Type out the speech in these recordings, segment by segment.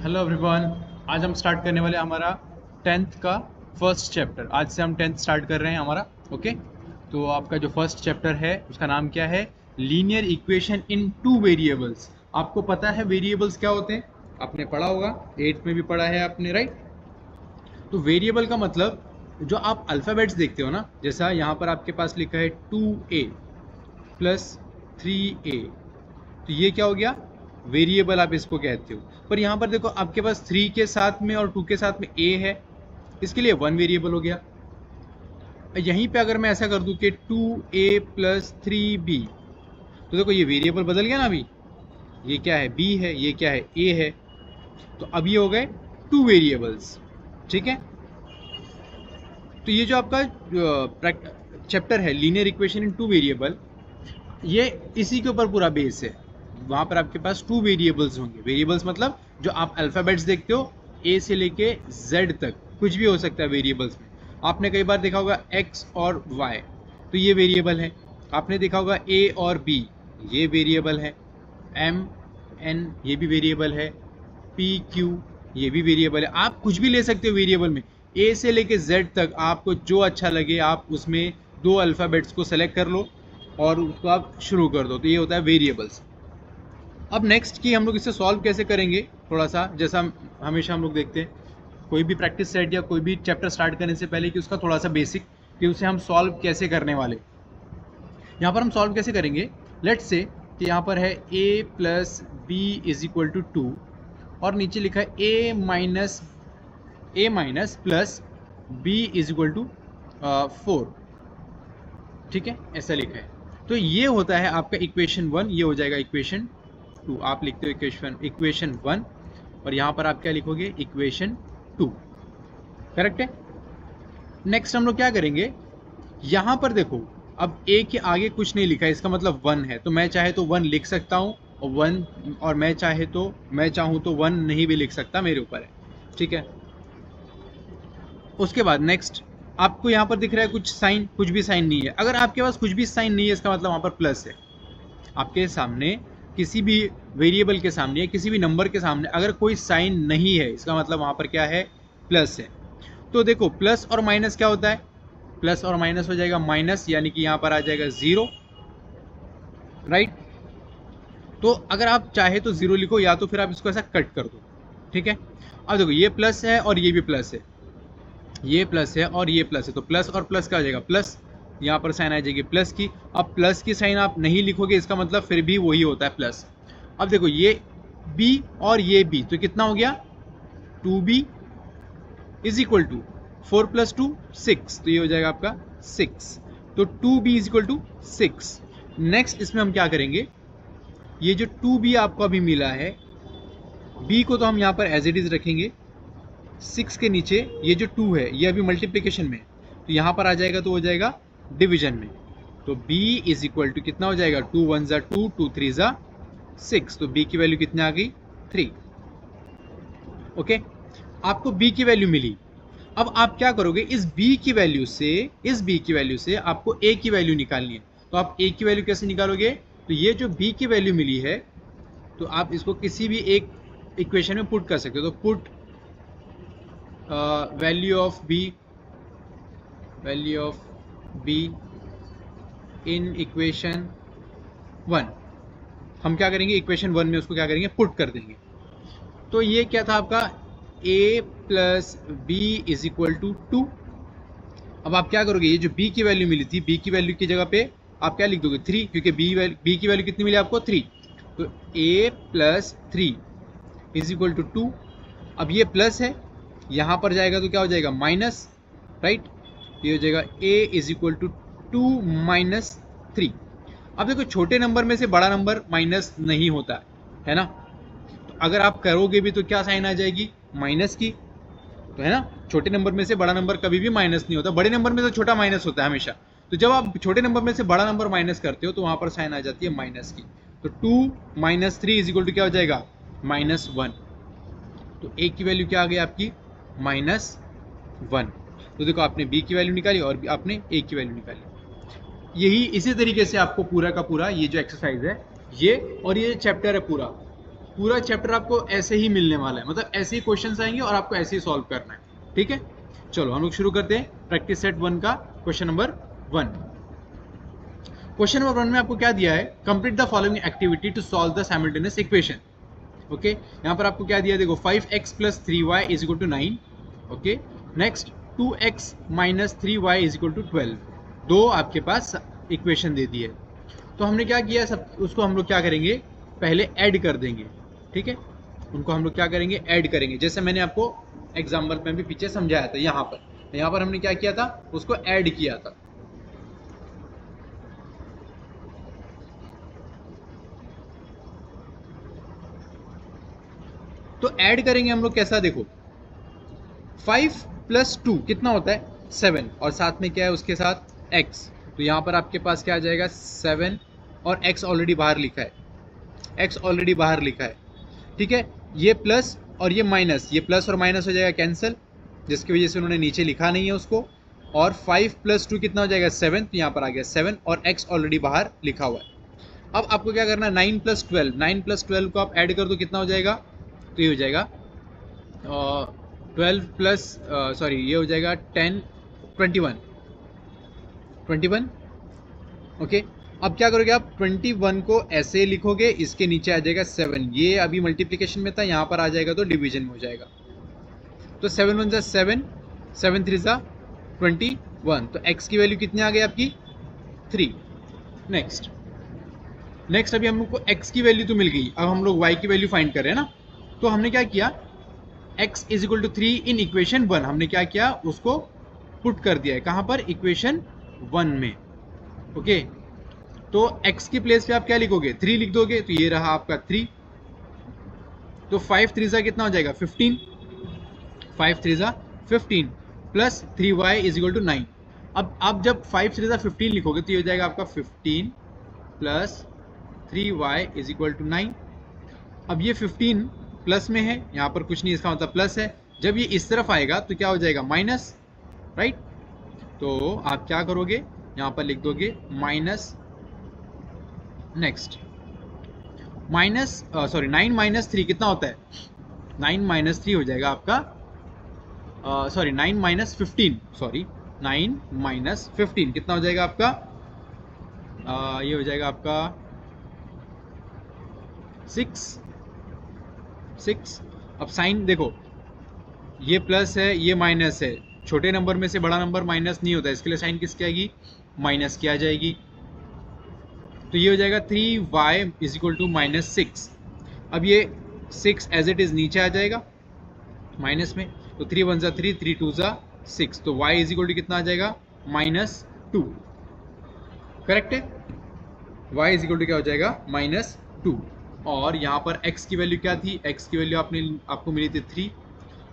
Hello everyone. आज हम start करने वाले हमारा टेंथ का फर्स्ट चैप्टर। आज से हम टेंथ स्टार्ट कर रहे हैं हमारा। ओके, तो आपका जो फर्स्ट चैप्टर है उसका नाम क्या है? Linear equation in two variables. आपको पता है वेरिएबल्स क्या होते हैं? आपने पढ़ा होगा, 8th में भी पढ़ा है आपने, राइट? तो वेरिएबल का मतलब जो आप अल्फ़ाबेट्स देखते हो ना, जैसा यहाँ पर आपके पास लिखा है 2a प्लस 3a, तो ये क्या हो गया? वेरिएबल आप इसको कहते हो। पर यहाँ पर देखो, आपके पास 3 के साथ में और 2 के साथ में a है, इसके लिए 1 वेरिएबल हो गया। यहीं पे अगर मैं ऐसा कर दूं कि 2a प्लस 3b, तो देखो ये वेरिएबल बदल गया ना। अभी ये क्या है? b है, ये क्या है? a है। तो अब ये हो गए 2 वेरिएबल्स। ठीक है, तो ये जो आपका चैप्टर है linear equation in two variable, ये इसी के ऊपर पूरा बेस है। वहाँ पर आपके पास 2 वेरिएबल्स होंगे। वेरिएबल्स मतलब जो आप अल्फ़ाबेट्स देखते हो, ए से लेके जेड तक कुछ भी हो सकता है वेरिएबल्स में। आपने कई बार देखा होगा एक्स और वाई, तो ये वेरिएबल है। आपने देखा होगा ए और बी, ये वेरिएबल है। एम एन, ये भी वेरिएबल है। पी क्यू, ये भी वेरिएबल है। आप कुछ भी ले सकते हो वेरिएबल में, ए से लेके जेड तक। आपको जो अच्छा लगे आप उसमें 2 अल्फ़ाबेट्स को सेलेक्ट कर लो और उसको आप शुरू कर दो। तो ये होता है वेरिएबल्स। अब नेक्स्ट की हम लोग इसे सॉल्व कैसे करेंगे, थोड़ा सा जैसा हमेशा हम लोग देखते हैं कोई भी प्रैक्टिस सेट या कोई भी चैप्टर स्टार्ट करने से पहले, कि उसका थोड़ा सा बेसिक, कि उसे हम सॉल्व कैसे करने वाले। यहाँ पर हम सॉल्व कैसे करेंगे? लेट्स से कि यहाँ पर है a plus b is equal to 2 और नीचे लिखा है a minus plus b is equal to 4। ठीक है, ऐसा लिखा है। तो ये होता है आपका इक्वेशन 1, ये हो जाएगा इक्वेशन 2। आप लिखते हो इक्वेशन 1 और यहाँ पर आप क्या लिखोगे? इक्वेशन 2। करेक्ट है। नेक्स्ट हम लोग क्या करेंगे? यहाँ पर देखो, अब a के आगे कुछ नहीं लिखा है, इसका मतलब 1 है। तो मैं चाहे तो 1 लिख सकता हूँ और 1, और मैं चाहूँ तो 1 नहीं भी लिख सकता, मेरे ऊपर है। ठीक है, उसके बाद नेक्स्ट आपको यहाँ पर दिख रहा है कुछ साइन, कुछ भी साइन नहीं है। अगर आपके पास कुछ भी साइन नहीं है, इसका मतलब वहाँ पर प्लस है। आपके सामने किसी भी वेरिएबल के सामने या किसी भी नंबर के सामने अगर कोई साइन नहीं है, इसका मतलब वहाँ पर क्या है? प्लस है। तो देखो, प्लस और माइनस क्या होता है? प्लस और माइनस हो जाएगा माइनस, यानी कि यहाँ पर आ जाएगा 0, राइट? तो अगर आप चाहे तो 0 लिखो, या तो फिर आप इसको ऐसा कट कर दो। ठीक है, अब देखो ये प्लस है और ये भी प्लस है, ये प्लस है और ये प्लस है, तो प्लस और प्लस क्या हो जाएगा? प्लस। यहाँ पर साइन आ जाएगी प्लस की। अब प्लस की साइन आप नहीं लिखोगे, इसका मतलब फिर भी वही होता है, प्लस। अब देखो ये b और ये b, तो कितना हो गया? 2b is equal to 4 plus 2 6, तो ये हो जाएगा आपका 6। तो 2b is equal to 6। Next इसमें हम क्या करेंगे? ये जो 2b आपको अभी मिला है, b को तो हम यहाँ पर एज इट इज रखेंगे। 6 के नीचे ये जो 2 है, ये अभी मल्टीप्लिकेशन में, तो यहाँ पर आ जाएगा तो हो जाएगा डिवीजन में। तो b इज इक्वल टू कितना हो जाएगा? 2 1 ज़ा 2, 2 3 ज़ा 6। तो b की वैल्यू कितनी आ गई? 3। ओके, आपको b की वैल्यू मिली। अब आप क्या करोगे? इस b की वैल्यू से आपको a की वैल्यू निकालनी है। तो आप a की वैल्यू कैसे निकालोगे? तो ये जो b की वैल्यू मिली है, तो आप इसको किसी भी एक इक्वेशन में पुट कर सकते हो। तो put value of b in equation 1। हम क्या करेंगे? इक्वेशन 1 में उसको क्या करेंगे? पुट कर देंगे। तो ये क्या था आपका? a plus b is equal to 2। अब आप क्या करोगे? ये जो b की वैल्यू मिली थी, b की वैल्यू की जगह पे आप क्या लिख दोगे? 3, क्योंकि b की वैल्यू कितनी मिली आपको? 3। तो a plus 3 is equal to 2। अब ये प्लस है, यहाँ पर जाएगा तो क्या हो जाएगा? Minus, right? ये हो जाएगा a is equal to 2 minus 3। अब देखो, छोटे नंबर में से बड़ा नंबर माइनस नहीं होता है ना? तो अगर आप करोगे भी तो क्या साइन आ जाएगी? माइनस की, तो है ना? छोटे नंबर में से बड़ा नंबर कभी भी माइनस नहीं होता, बड़े नंबर में तो छोटा माइनस होता है हमेशा। तो जब आप छोटे नंबर में से बड़ा नंबर माइनस करते हो, तो वहां पर साइन आ जाती है माइनस की। तो 2 माइनस 3 इज इक्वल टू क्या हो जाएगा? -1। तो a की वैल्यू क्या आ गई आपकी? -1। तो देखो, आपने b की वैल्यू निकाली और आपने a की वैल्यू निकाली। इसी तरीके से आपको पूरा का पूरा ये जो एक्सरसाइज है, ये और ये चैप्टर है पूरा पूरा चैप्टर आपको ऐसे ही मिलने वाला है, मतलब ऐसे ही क्वेश्चंस आएंगे और आपको ऐसे ही सॉल्व करना है, ठीक है। चलो हम लोग शुरू करते हैं प्रैक्टिस सेट 1 का क्वेश्चन नंबर 1। क्वेश्चन नंबर 1 में आपको क्या दिया है, complete the following activity to solve the simultaneous equation. Okay, यहाँ पर आपको क्या दिया है, देखो 5x + 3y = 9। Okay, next 2x - 3y = 12। दो आपके पास इक्वेशन दे दी है, तो हमने क्या किया, सब उसको हम लोग क्या करेंगे, पहले ऐड कर देंगे, ठीक है। उनको हम लोग क्या करेंगे, ऐड करेंगे, जैसे मैंने आपको एग्जाम्पल में भी पीछे समझाया था। यहाँ पर हमने क्या किया था, उसको ऐड किया था। तो ऐड करेंगे हम लोग कैसा, देखो 5 + 2 कितना होता है, 7, और साथ में क्या है उसके साथ x। तो यहाँ पर आपके पास क्या आ जाएगा, 7, और x ऑलरेडी बाहर लिखा है, x ऑलरेडी बाहर लिखा है, ठीक है। ये प्लस और ये माइनस, ये प्लस और माइनस हो जाएगा कैंसिल, जिसकी वजह से उन्होंने नीचे लिखा नहीं है उसको। और 5 + 2 कितना हो जाएगा, 7, तो यहाँ पर आ गया 7, और x ऑलरेडी बाहर लिखा हुआ है। अब आपको क्या करना है, 9 + 12, 9 + 12 को आप ऐड कर दो, कितना हो जाएगा, तो ये हो जाएगा 12 प्लस सॉरी ये हो जाएगा 10, 21। ओके, अब क्या करोगे आप, 21 को ऐसे लिखोगे, इसके नीचे आ जाएगा 7, ये अभी मल्टीप्लिकेशन में था, यहाँ पर आ जाएगा तो डिवीजन में हो जाएगा। तो 7 × 1 = 7, 7 × 3 = 21। तो x की वैल्यू कितनी आ गई आपकी, 3। नेक्स्ट अभी हम लोग को x की वैल्यू तो मिल गई, अब हम लोग y की वैल्यू फाइंड कर रहे हैं ना। तो हमने क्या किया, x = 3 इन इक्वेशन 1, हमने क्या किया, उसको पुट कर दिया है, कहाँ पर, इक्वेशन 1 में। ओके, तो x की प्लेस पे आप क्या लिखोगे, 3 लिख दोगे, तो ये रहा आपका 3। तो 5 × 3 = कितना हो जाएगा, 15। 5 × 3 = 15 प्लस 3y = 9। अब आप जब 5 × 3 = 15 लिखोगे तो ये हो जाएगा आपका 15 प्लस 3y = 9। अब ये 15 प्लस में है, यहाँ पर कुछ नहीं, इसका मतलब प्लस है। जब ये इस तरफ आएगा तो क्या हो जाएगा, माइनस, राइट। तो आप क्या करोगे, यहाँ पर लिख दोगे माइनस, नेक्स्ट माइनस सॉरी 9 - 3 कितना होता है, 9 - 3 हो जाएगा आपका, सॉरी 9 - 15, सॉरी 9 - 15 कितना हो जाएगा आपका, ये हो जाएगा आपका 6। अब साइन देखो, ये प्लस है, ये माइनस है, छोटे नंबर में से बड़ा नंबर माइनस नहीं होता, इसके लिए साइन किसकी आएगी, माइनस की आ जाएगी। तो ये हो जाएगा 3y = -6। अब ये 6 एज इट इज नीचे आ जाएगा माइनस में, तो 3 × 1 = 3, 3 × 2 = 6, तो y = कितना आ जाएगा, -2। करेक्ट है, y = क्या हो जाएगा, -2। और यहाँ पर x की वैल्यू क्या थी, x की वैल्यू आपको मिली थी 3,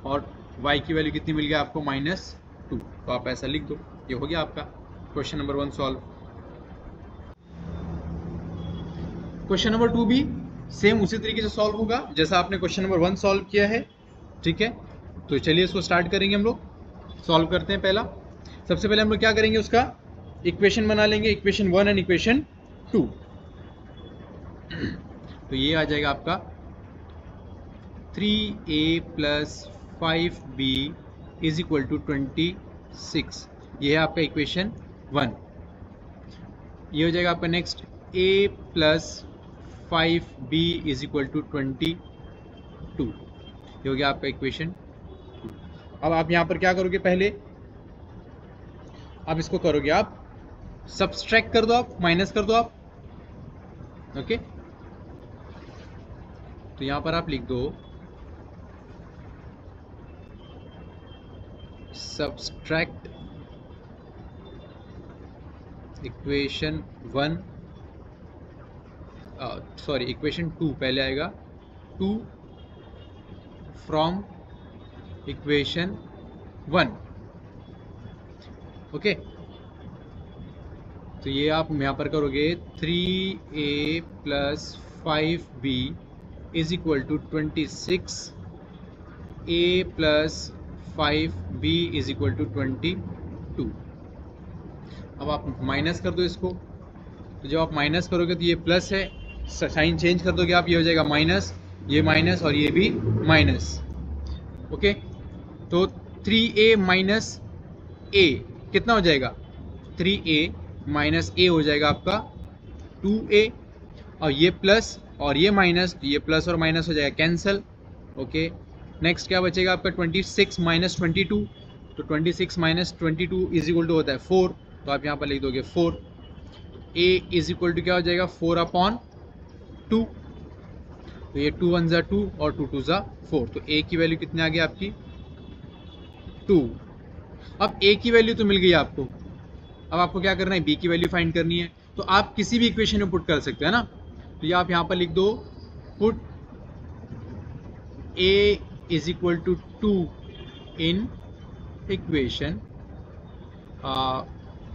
और y की वैल्यू कितनी मिल गया आपको, -2। तो आप ऐसा लिख दो, ये हो गया आपका question number 1 solve. Question number 2 भी सेम उसी तरीके से सॉल्व होगा जैसा आपने क्वेश्चन नंबर 1 सॉल्व किया है, ठीक है। तो चलिए इसको स्टार्ट करेंगे, हम लोग सॉल्व करते हैं। सबसे पहले हम लोग क्या करेंगे, उसका इक्वेशन बना लेंगे, इक्वेशन 1 एंड इक्वेशन 2। तो ये आ जाएगा आपका 3a + 5b = 26, ये है आपका इक्वेशन 1। ये हो जाएगा आपका नेक्स्ट a + 5b = 22, ये हो गया आपका इक्वेशन 2। अब आप यहाँ पर क्या करोगे, पहले आप इसको करोगे, आप सब्सट्रैक्ट कर दो, आप माइनस कर दो आप, ओके। तो यहाँ पर आप लिख दो सब्सट्रैक्ट इक्वेशन 1, सॉरी इक्वेशन 2 पहले आएगा, 2 फ्रॉम इक्वेशन 1, ओके। तो ये आप यहाँ पर करोगे 3a + 5b = 26, a + 5b = 22। अब आप माइनस कर दो इसको, तो जब आप माइनस करोगे तो ये प्लस है, साइन चेंज कर दोगे आप, ये हो जाएगा माइनस, ये माइनस और ये भी माइनस। ओके, तो 3a माइनस a कितना हो जाएगा? 3a माइनस a हो जाएगा आपका 2a, और ये प्लस और ये माइनस, ये प्लस और माइनस हो जाएगा कैंसल। ओके, नेक्स्ट क्या बचेगा आपका 26 माइनस 22, तो 26 माइनस 22 इज इक्वल टू होता है 4, तो आप यहाँ पर लिख दोगे 4। a इज इक्वल टू क्या हो जाएगा 4/2, तो ये 2 1 ज़ा 2 और 2 2 ज़ा 4, तो a की वैल्यू कितनी आ गई आपकी 2। अब a की वैल्यू तो मिल गई आपको, अब आपको क्या करना है b की वैल्यू फाइंड करनी है। तो आप किसी भी इक्वेशन में पुट कर सकते हैं ना, तो ये आप यहाँ पर लिख दो put a is equal to 2 in equation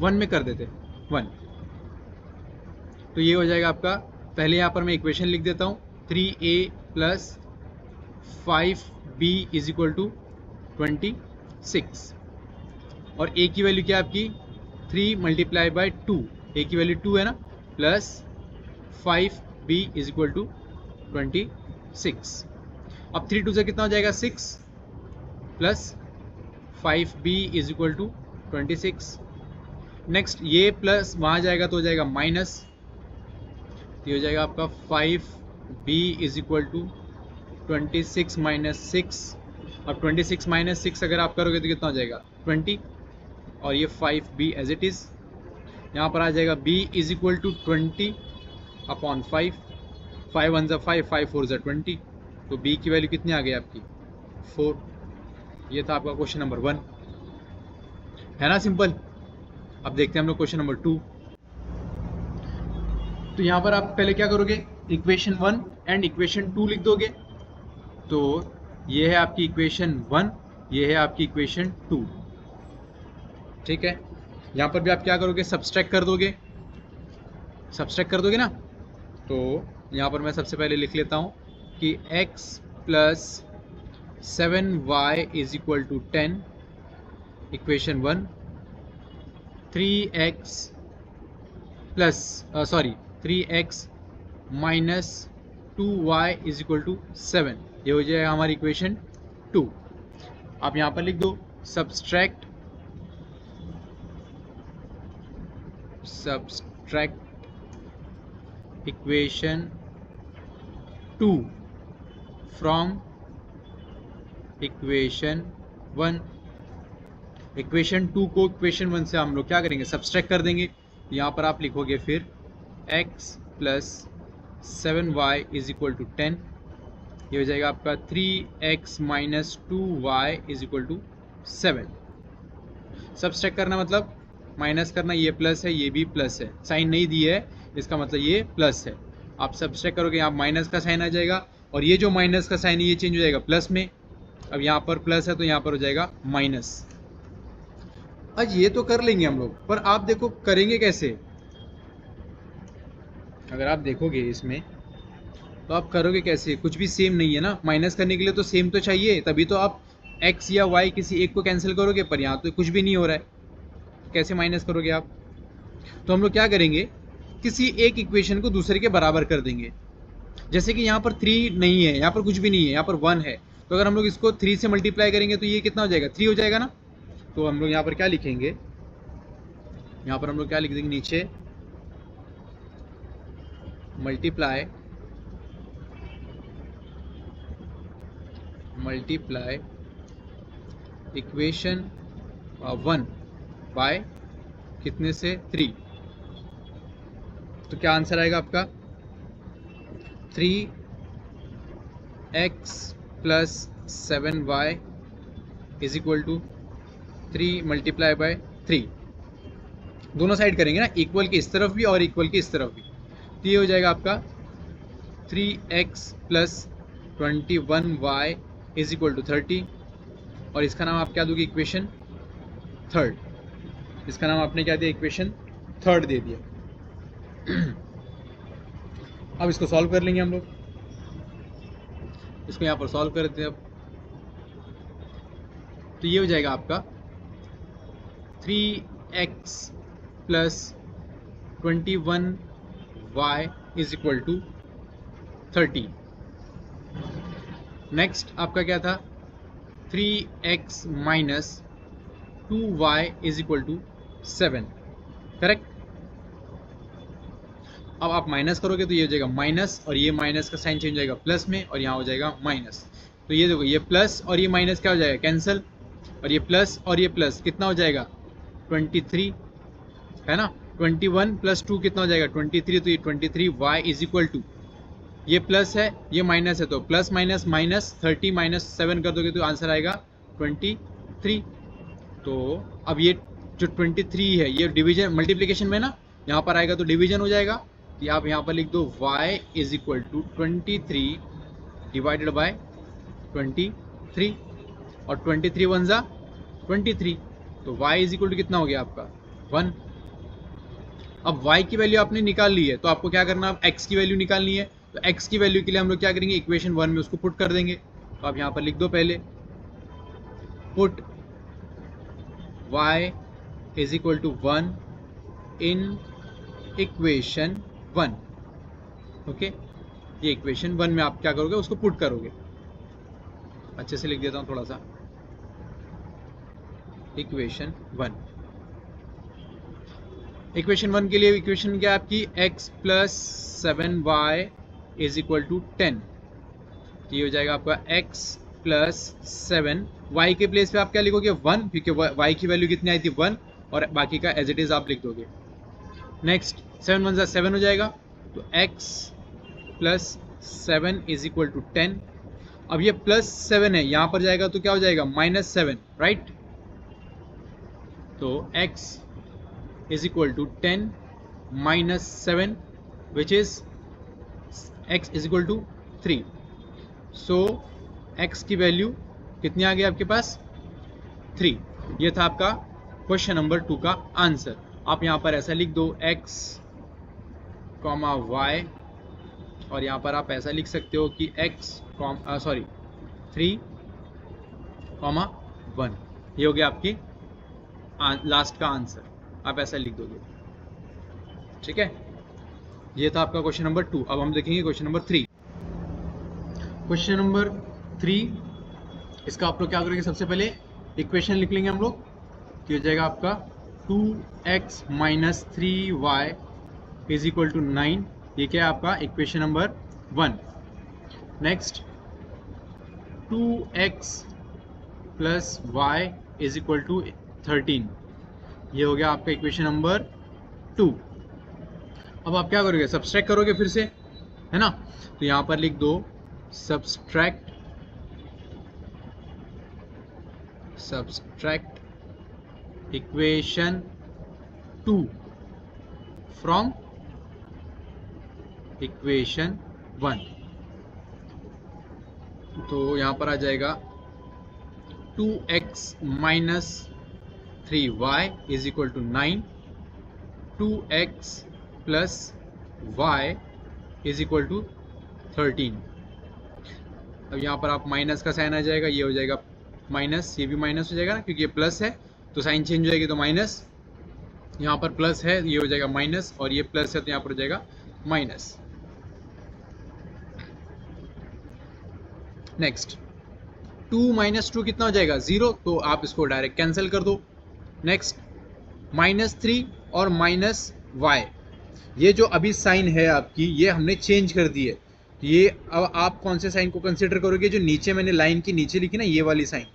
1 में कर देते 1, तो ये हो जाएगा आपका, पहले यहाँ पर मैं इक्वेशन लिख देता हूँ 3a plus 5b is equal to 26, और a की वैल्यू क्या है आपकी 3 मल्टीप्लाई बाई 2, a की वैल्यू 2 है ना, plus 5b is equal to 26। अब 3 2 से कितना हो जाएगा 6, plus 5b is equal to 26। Next ये प्लस वहाँ जाएगा तो हो जाएगा माइनस, ये हो जाएगा आपका 5b is equal to 26 minus 6। अब 26 माइनस 6 अगर आप करोगे तो कितना हो जाएगा 20, और ये 5b एज इट इज़। यहाँ पर आ जाएगा b इज इक्वल टू 20/5, 5 1 ज़ा 5, 5 4 ज़ा 20, तो b की वैल्यू कितनी आ गई आपकी 4। ये था आपका क्वेश्चन नंबर 1, है ना सिंपल। अब देखते हैं हम लोग क्वेश्चन नंबर 2। तो यहाँ पर आप पहले क्या करोगे, इक्वेशन 1 एंड इक्वेशन 2 लिख दोगे, तो ये है आपकी इक्वेशन 1, ये है आपकी इक्वेशन 2, ठीक है। यहाँ पर भी आप क्या करोगे, सब्सट्रैक्ट कर दोगे, सब्सट्रैक्ट कर दोगे ना, तो यहाँ पर मैं सबसे पहले लिख लेता हूँ कि x plus 7y is equal to 10, equation 1, 3x plus 3x minus 2y is equal to 7, ये हो जाएगा हमारी इक्वेशन 2। आप यहाँ पर लिख दो subtract equation 2 from equation 1। Equation 2 को इक्वेशन 1 से हम लोग क्या करेंगे, सब्सट्रैक्ट कर देंगे। यहाँ पर आप लिखोगे फिर x plus 7y is equal to 10, ये हो जाएगा आपका 3x minus 2y is equal to 7। Subtract करना मतलब माइनस करना, ये प्लस है ये भी प्लस है, साइन नहीं दी है इसका मतलब ये प्लस है। आप सब्सट्रैक्ट करोगे यहाँ माइनस का साइन आ जाएगा, और ये जो माइनस का साइन है ये चेंज हो जाएगा प्लस में। अब यहाँ पर प्लस है तो यहाँ पर हो जाएगा माइनस। आज ये तो कर लेंगे हम लोग, पर आप देखो करेंगे कैसे। अगर आप देखोगे इसमें तो आप करोगे कैसे, कुछ भी सेम नहीं है ना, माइनस करने के लिए तो सेम तो चाहिए, तभी तो आप x या y किसी एक को कैंसिल करोगे, पर यहाँ तो कुछ भी नहीं हो रहा है, कैसे माइनस करोगे आप। तो हम लोग क्या करेंगे, किसी एक इक्वेशन को दूसरे के बराबर कर देंगे। जैसे कि यहाँ पर 3 नहीं है, यहाँ पर कुछ भी नहीं है, यहाँ पर 1 है, तो अगर हम लोग इसको 3 से मल्टीप्लाई करेंगे तो ये कितना हो जाएगा 3 हो जाएगा ना। तो हम लोग यहाँ पर क्या लिखेंगे, यहाँ पर हम लोग क्या लिख देंगे नीचे, मल्टीप्लाई इक्वेशन 1 बाय कितने से 3, तो क्या आंसर आएगा आपका 3x plus 7y is equal to 3 multiply by 3। दोनों साइड करेंगे ना, इक्वल के इस तरफ भी और इक्वल के इस तरफ भी, तो ये हो जाएगा आपका 3x plus 21y is equal to 30, और इसका नाम आप क्या दोगे इक्वेशन 3, इसका नाम आपने क्या दिया इक्वेशन 3 दे दिया। अब इसको सॉल्व कर लेंगे हम लोग, इसको यहाँ पर सॉल्व कर देते हैं अब, तो ये हो जाएगा आपका 3x plus 21y is equal to 30, next आपका क्या था, 3x minus 2y is equal to 7, correct. अब आप माइनस करोगे तो ये हो जाएगा माइनस, और ये माइनस का साइन चेंज हो जाएगा प्लस में, और यहाँ हो जाएगा माइनस। तो ये देखो, ये प्लस और ये माइनस क्या हो जाएगा, कैंसिल, और ये प्लस और ये प्लस कितना हो जाएगा 23, है ना। 21 प्लस 2 कितना हो जाएगा 23, तो ये 23y इज इक्वल टू, ये प्लस है ये माइनस है, तो प्लस माइनस माइनस 30 माइनस 7 कर दोगे तो आंसर आएगा 23। तो अब ये जो 23 है ये डिवीजन मल्टीप्लिकेशन में ना, यहाँ पर आएगा तो डिवीजन हो जाएगा, कि आप यहाँ पर लिख दो y is equal to 23 divided by 23, और 23 वन जा 23, तो y इज इक्वल टू कितना हो गया आपका 1। अब y की वैल्यू आपने निकाल ली है, तो आपको क्या करना है, x की वैल्यू निकालनी है। तो x की वैल्यू के लिए हम लोग क्या करेंगे, इक्वेशन 1 में उसको पुट कर देंगे। तो आप यहाँ पर लिख दो पहले, put y is equal to 1 in equation 1, okay. ये इक्वेशन 1 में आप क्या करोगे, उसको पुट करोगे। अच्छे से लिख देता हूँ थोड़ा सा, इक्वेशन 1। इक्वेशन 1 के लिए इक्वेशन क्या है आपकी, x plus 7y is equal to 10। तो ये हो जाएगा आपका x प्लस 7, y के प्लेस पे आप क्या लिखोगे 1, क्योंकि y की वैल्यू कितनी आई थी 1, और बाकी का एज इट इज आप लिख दोगे। नेक्स्ट 7 वन 7 हो जाएगा, तो x plus 7 is equal to 10। अब ये प्लस 7 है, यहाँ पर जाएगा तो क्या हो जाएगा -7, राइट। तो x is equal to 10 minus 7, which is x is equal to 3. So x की वैल्यू कितनी आ गई आपके पास 3। ये था आपका क्वेश्चन नंबर 2 का आंसर। आप यहाँ पर ऐसा लिख दो x, y, और यहाँ पर आप ऐसा लिख सकते हो कि x 3, 1। ये हो गया आपकी लास्ट का आंसर, आप ऐसा लिख दोगे, ठीक है। ये था आपका क्वेश्चन नंबर 2। अब हम देखेंगे क्वेश्चन नंबर 3। क्वेश्चन नंबर 3, इसका आप लोग क्या करेंगे, सबसे पहले इक्वेशन लिख लेंगे हम लोग, तो हो जाएगा आपका 2x minus 3y is equal to 9। ये क्या है आपका equation number 1। Next 2x plus y is equal to 13, ये हो गया आपका इक्वेशन नंबर 2। अब आप क्या करोगे, सब्सट्रैक्ट करोगे फिर से, है ना। तो यहाँ पर लिख दो सब्सट्रैक्ट इक्वेशन 2 फ्रॉम इक्वेशन 1। तो यहाँ पर आ जाएगा 2x minus 3y is equal to 9, 2x plus y is equal to 13। अब यहाँ पर आप माइनस का साइन आ जाएगा, ये हो जाएगा माइनस, ये भी माइनस हो जाएगा ना, क्योंकि ये प्लस है तो साइन चेंज हो जाएगी, तो माइनस, यहाँ पर प्लस है ये हो जाएगा माइनस, और ये प्लस है तो यहाँ पर हो जाएगा माइनस। नेक्स्ट 2 माइनस 2 कितना हो जाएगा 0, तो आप इसको डायरेक्ट कैंसिल कर दो। नेक्स्ट -3 और -y, ये जो अभी साइन है आपकी, ये हमने चेंज कर दी है। ये अब आप कौन से साइन को कंसिडर करोगे, जो नीचे मैंने लाइन की नीचे लिखी ना, ये वाली साइन,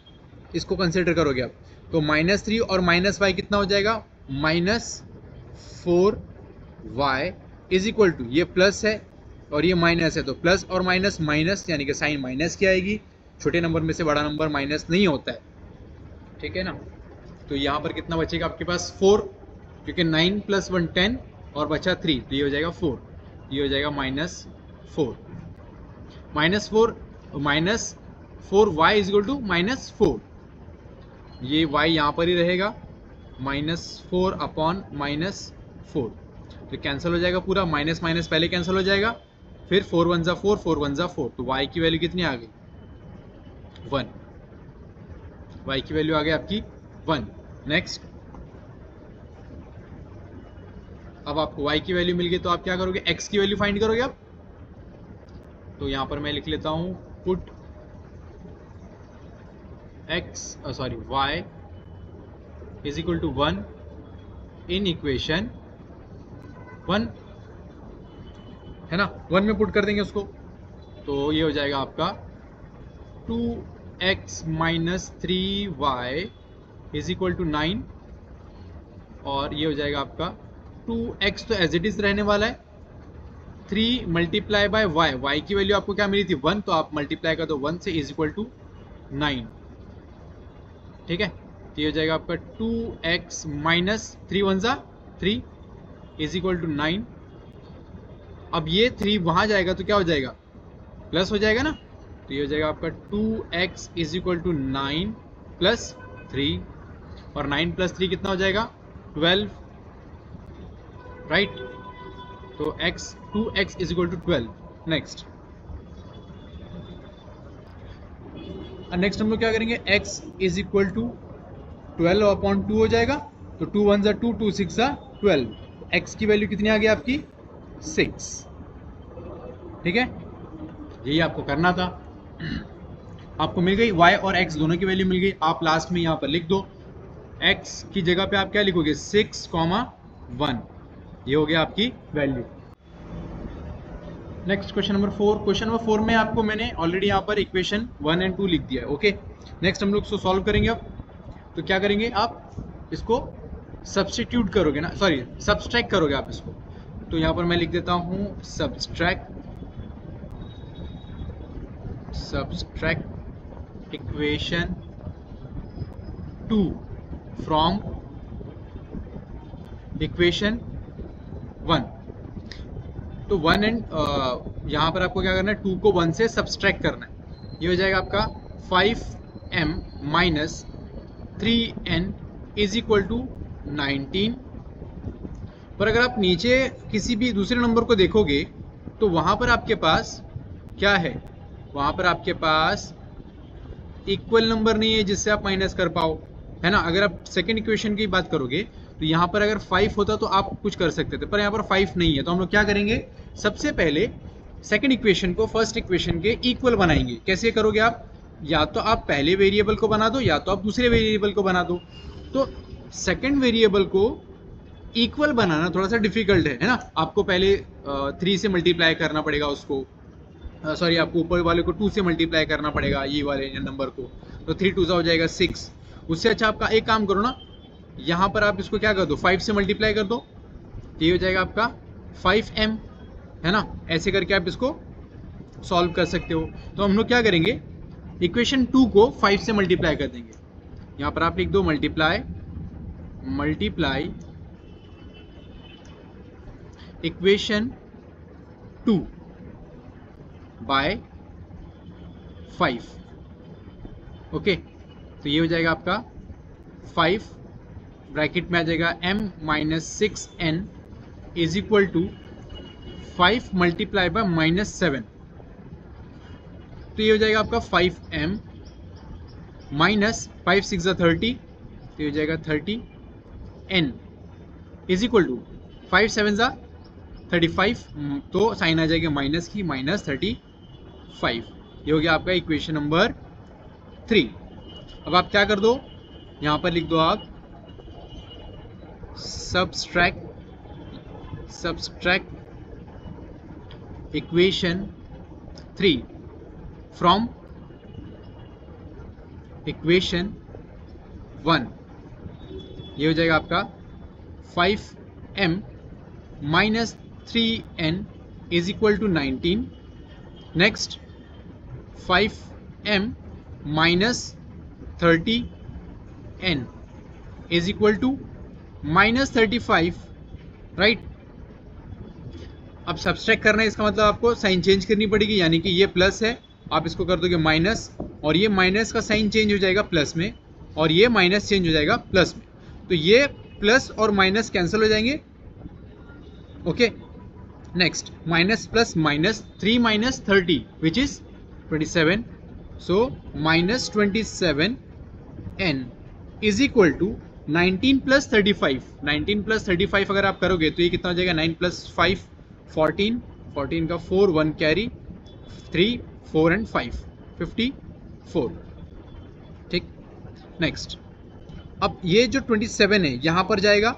इसको कंसिडर करोगे आप। तो -3 और -y कितना हो जाएगा -4y इज इक्वल टू, ये प्लस है और ये माइनस है, तो प्लस और माइनस माइनस, यानी कि साइन माइनस की आएगी। छोटे नंबर में से बड़ा नंबर माइनस नहीं होता है, ठीक है ना। तो यहाँ पर कितना बचेगा आपके पास 4, क्योंकि 9 + 1 10 और बचा 3, तो ये हो जाएगा 4, ये हो जाएगा -4 y इज इक्वल टू -4। ये y यहाँ पर ही रहेगा, -4 अपॉन -4, तो कैंसिल हो जाएगा पूरा, माइनस माइनस पहले कैंसिल हो जाएगा, फिर 4 1 जा 4, 4 1 जा 4, तो y की वैल्यू कितनी आ गई 1। y की वैल्यू आ गई आपकी 1। नेक्स्ट, अब आपको y की वैल्यू मिल गई, तो आप क्या करोगे, x की वैल्यू फाइंड करोगे आप। तो यहाँ पर मैं लिख लेता हूँ put y is equal to 1 in equation 1, है ना, 1 में पुट कर देंगे उसको, तो ये हो जाएगा आपका 2x minus 3y is equal to 9, और ये हो जाएगा आपका 2x तो एज इट इज रहने वाला है, 3 मल्टीप्लाई बाय y की वैल्यू आपको क्या मिली थी 1, तो आप मल्टीप्लाई कर दो 1 से इज इक्वल टू 9, ठीक है। तो ये हो जाएगा आपका 2x माइनस 3 1 जा 3 इज इक्वल टू 9। अब ये 3 वहां जाएगा तो क्या हो जाएगा, प्लस हो जाएगा ना, तो ये हो जाएगा आपका 2x is equal to 9 plus 3, और 9 प्लस 3 कितना हो जाएगा 12, राइट। तो 2x is equal to 12। Next हम लोग क्या करेंगे, x is equal to 12 upon 2 हो जाएगा, तो 2 1 जा 2, 2 6 जा 12, x की वैल्यू कितनी आ गई आपकी 6, ठीक है। यही आपको करना था, आपको मिल गई y और x दोनों की वैल्यू मिल गई। आप लास्ट में यहाँ पर लिख दो, x की जगह पे आप क्या लिखोगे 6,1, ये हो गया आपकी value. Next question number 4। Question number 4 में आपको मैंने ऑलरेडी यहाँ पर इक्वेशन 1 एंड 2 लिख दिया है, ओके। नेक्स्ट हम लोग इसको सॉल्व करेंगे। अब तो क्या करेंगे, आप इसको सब्स्टिट्यूट करोगे ना, सॉरी सब्सट्रैक्ट करोगे आप इसको, तो यहाँ पर मैं लिख देता हूँ सब्सट्रैक्ट इक्वेशन 2 फ्रॉम इक्वेशन 1। तो 1 एंड यहाँ पर आपको क्या करना है, 2 को 1 से सब्सट्रैक्ट करना है। ये हो जाएगा आपका 5m minus 3n is equal to 19। पर अगर आप नीचे किसी भी दूसरे नंबर को देखोगे तो वहाँ पर आपके पास क्या है, वहाँ पर आपके पास इक्वल नंबर नहीं है जिससे आप माइनस कर पाओ, है ना। अगर आप सेकेंड इक्वेशन की बात करोगे तो यहाँ पर अगर 5 होता तो आप कुछ कर सकते थे, पर यहाँ पर 5 नहीं है, तो हम लोग क्या करेंगे, सबसे पहले सेकेंड इक्वेशन को फर्स्ट इक्वेशन के इक्वल बनाएंगे। कैसे करोगे आप, या तो आप पहले वेरिएबल को बना दो या तो आप दूसरे वेरिएबल को बना दो। तो सेकेंड वेरिएबल को इक्वल बनाना थोड़ा सा डिफिकल्ट है ना। आपको पहले 3 से मल्टीप्लाई करना पड़ेगा उसको, सॉरी आपको ऊपर वाले को 2 से मल्टीप्लाई करना पड़ेगा ये वाले नंबर को, तो 3 2 हो जाएगा 6। उससे अच्छा आपका एक काम करो ना, यहाँ पर आप इसको क्या कर दो 5 से मल्टीप्लाई कर दो, तो ये हो जाएगा आपका 5m, है ना। ऐसे करके आप इसको सॉल्व कर सकते हो। तो हम लोग क्या करेंगे, इक्वेशन 2 को 5 से मल्टीप्लाई कर देंगे। यहाँ पर आप लिख दो मल्टीप्लाई इक्वेशन 2 बाय 5, ओके। तो ये हो जाएगा आपका 5 ब्रैकेट में आ जाएगा m minus 6n is equal to 5 multiply by minus 7, तो ये हो जाएगा आपका 5m माइनस 5 6 30, तो ये हो जाएगा 30n इज इक्वल टू 5 7 35, तो साइन आ जाएगा माइनस की -35। ये हो गया आपका इक्वेशन नंबर 3। अब आप क्या कर दो, यहाँ पर लिख दो आप सब्सट्रैक्ट इक्वेशन 3 फ्रॉम इक्वेशन 1। ये हो जाएगा आपका 5m minus 3n is equal to 19। Next 5m minus 30n is equal to -35, right. अब सब्सट्रैक्ट करना है, इसका मतलब आपको साइन चेंज करनी पड़ेगी, यानी कि ये प्लस है, आप इसको कर दोगे माइनस, और ये माइनस का साइन चेंज हो जाएगा प्लस में, और ये माइनस चेंज हो जाएगा प्लस में, तो ये प्लस और माइनस कैंसिल हो जाएंगे, okay. Next minus plus minus 3 minus 30 which is 27, so minus 27n is equal to 19 plus 35। 19 plus 35 अगर आप करोगे तो ये कितना हो जाएगा, 9 प्लस 5 14, 14 का 4 1 कैरी 3 4 एंड 5 54, ठीक। नेक्स्ट, अब ये जो 27 है यहाँ पर जाएगा,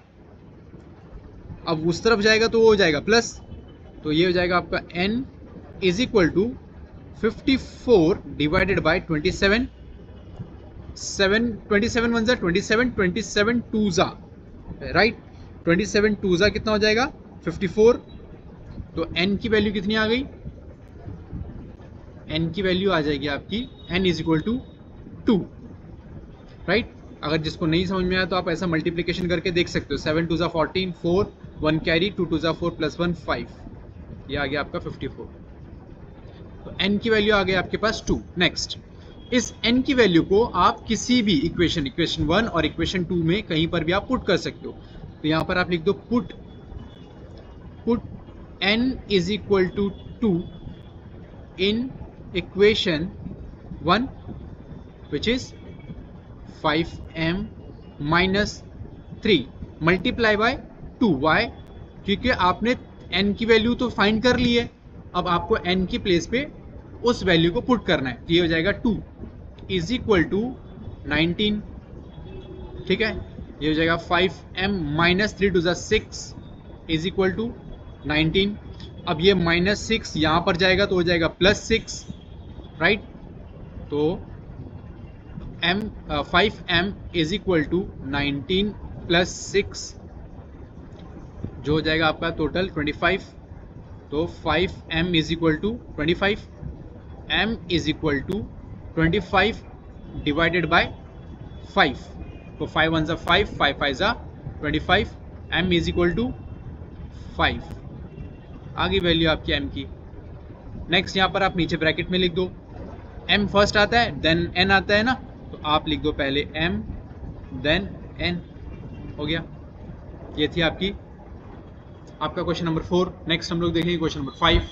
अब उस तरफ जाएगा तो वो हो जाएगा प्लस, तो ये हो जाएगा आपका n is equal to 54 divided by 27, 27 one ज़ा 27, 27 टू ज़ा, राइट, 27 टू ज़ा कितना हो जाएगा 54, तो n की वैल्यू कितनी आ गई, n की वैल्यू आ जाएगी आपकी n is equal to 2, right. अगर जिसको नहीं समझ में आया तो आप ऐसा मल्टीप्लिकेशन करके देख सकते हो, 7 टू ज़ा 14, 4 1 कैरी, 2 टू ज़ा 4 प्लस 1 5, ये आ गया आपका 54, तो n की वैल्यू आ गई आपके पास 2। नेक्स्ट, इस n की वैल्यू को आप किसी भी इक्वेशन 1 और इक्वेशन 2 में कहीं पर भी आप पुट कर सकते हो, तो यहाँ पर आप लिख दो put n is equal to 2 in equation 1 which is 5m minus 3 multiply by 2, y, क्योंकि आपने n की वैल्यू तो फाइंड कर ली है, अब आपको n की प्लेस पे उस वैल्यू को पुट करना है, तो ये हो जाएगा 2 इज इक्वल टू 19, ठीक है, ये हो जाएगा 5m माइनस 3 टू ज़ा 6 इज इक्वल टू 19, अब ये माइनस 6 यहाँ पर जाएगा तो हो जाएगा प्लस 6, राइट, तो 5m is equal to 19 plus 6 जो हो जाएगा आपका टोटल 25, तो 5m is equal to 25, m is equal to 25 divided by 5, तो 5 वन ज़ा 5, 5 5 ज़ा 25, m इज इक्वल टू 5, आगे वैल्यू आपकी m की। नेक्स्ट यहाँ पर आप नीचे ब्रैकेट में लिख दो, m फर्स्ट आता है देन n आता है ना, तो आप लिख दो पहले m देन n, हो गया, ये थी आपका क्वेश्चन नंबर 4। नेक्स्ट हम लोग देखेंगे क्वेश्चन नंबर 5।